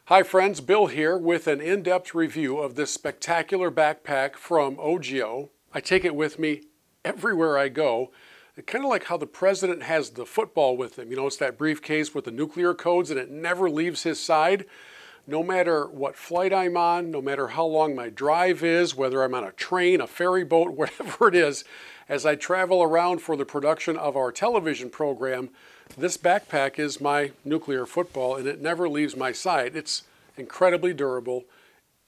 Hi friends, Bill here with an in-depth review of this spectacular backpack from OGIO. I take it with me everywhere I go. It's kind of like how the president has the football with him. You know, it's that briefcase with the nuclear codes and it never leaves his side. No matter what flight I'm on, no matter how long my drive is, whether I'm on a train, a ferry boat, whatever it is, as I travel around for the production of our television program, this backpack is my nuclear football and it never leaves my side. It's incredibly durable,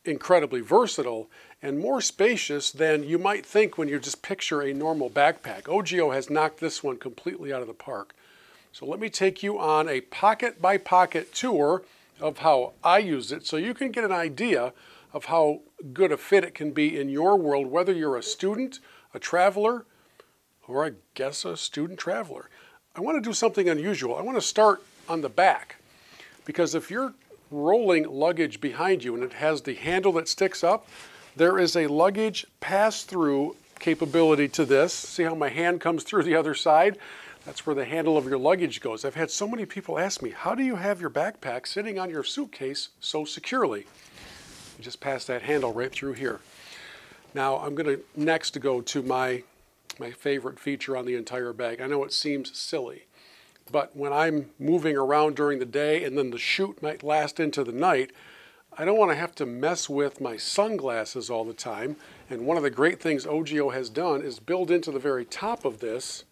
incredibly versatile, and more spacious than you might think when you just picture a normal backpack. OGIO has knocked this one completely out of the park. So let me take you on a pocket-by-pocket tour of how I use it so you can get an idea of how good a fit it can be in your world, whether you're a student, a traveler, or I guess a student traveler. I want to do something unusual. I want to start on the back, because if you're rolling luggage behind you and it has the handle that sticks up, there is a luggage pass-through capability to this. See how my hand comes through the other side? That's where the handle of your luggage goes. I've had so many people ask me, how do you have your backpack sitting on your suitcase so securely? You just pass that handle right through here. Now I'm going to next go to my favorite feature on the entire bag. I know it seems silly, but when I'm moving around during the day and then the shoot might last into the night, I don't want to have to mess with my sunglasses all the time. And one of the great things OGIO has done is build into the very top of this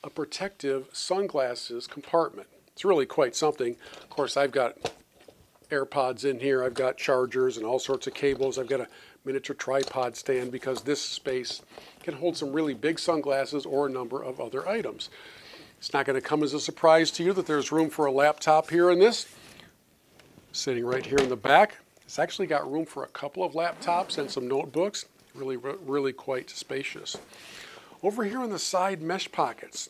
a protective sunglasses compartment. It's really quite something. Of course, I've got AirPods in here. I've got chargers and all sorts of cables. I've got a miniature tripod stand because this space can hold some really big sunglasses or a number of other items. It's not going to come as a surprise to you that there's room for a laptop here in this. Sitting right here in the back. It's actually got room for a couple of laptops and some notebooks. Really quite spacious. Over here on the side mesh pockets.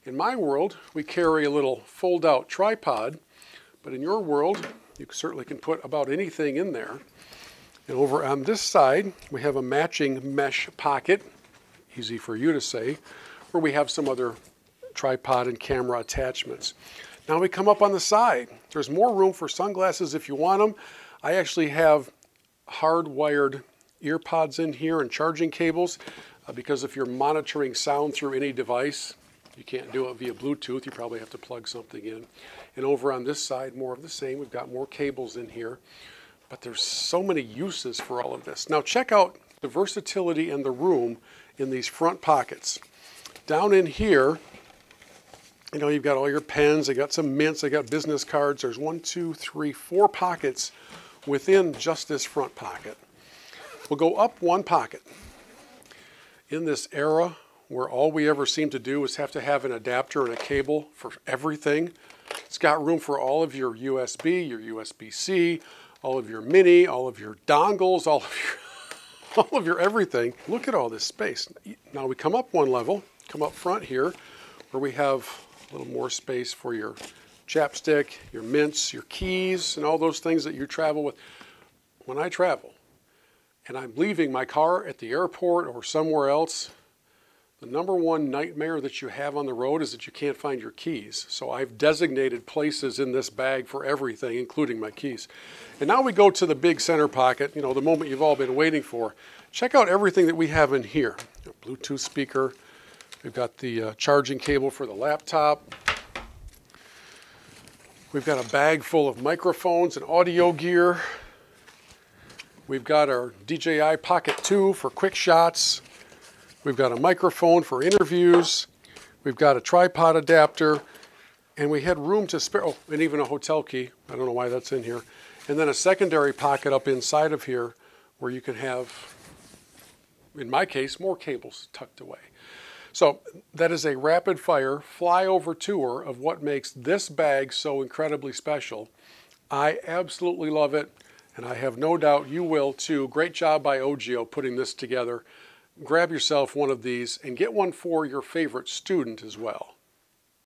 In my world, we carry a little fold-out tripod, but in your world, you certainly can put about anything in there. And over on this side, we have a matching mesh pocket, easy for you to say, where we have some other tripod and camera attachments. Now we come up on the side. There's more room for sunglasses if you want them. I actually have hardwired ear pods in here and charging cables because if you're monitoring sound through any device, you can't do it via Bluetooth. You probably have to plug something in. And over on this side, more of the same. We've got more cables in here. But there's so many uses for all of this. Now check out the versatility and the room in these front pockets. Down in here, you know, you've got all your pens, I got some mints, I got business cards. There's 1, 2, 3, 4 pockets within just this front pocket. We'll go up one pocket. In this era where all we ever seem to do is have to have an adapter and a cable for everything, it's got room for all of your USB, your USB-C, all of your mini, all of your dongles, all of your everything. Look at all this space. Now we come up one level, come up front here, where we have a little more space for your chapstick, your mints, your keys, and all those things that you travel with. When I travel, and I'm leaving my car at the airport or somewhere else, the number one nightmare that you have on the road is that you can't find your keys. So I've designated places in this bag for everything, including my keys. And now we go to the big center pocket, you know, the moment you've all been waiting for. Check out everything that we have in here. A Bluetooth speaker. We've got the charging cable for the laptop. We've got a bag full of microphones and audio gear. We've got our DJI Pocket 2 for quick shots. We've got a microphone for interviews. We've got a tripod adapter. And we had room to spare, oh, and even a hotel key. I don't know why that's in here. And then a secondary pocket up inside of here where you can have, in my case, more cables tucked away. So that is a rapid fire flyover tour of what makes this bag so incredibly special. I absolutely love it, and I have no doubt you will too. Great job by OGIO putting this together. Grab yourself one of these and get one for your favorite student as well.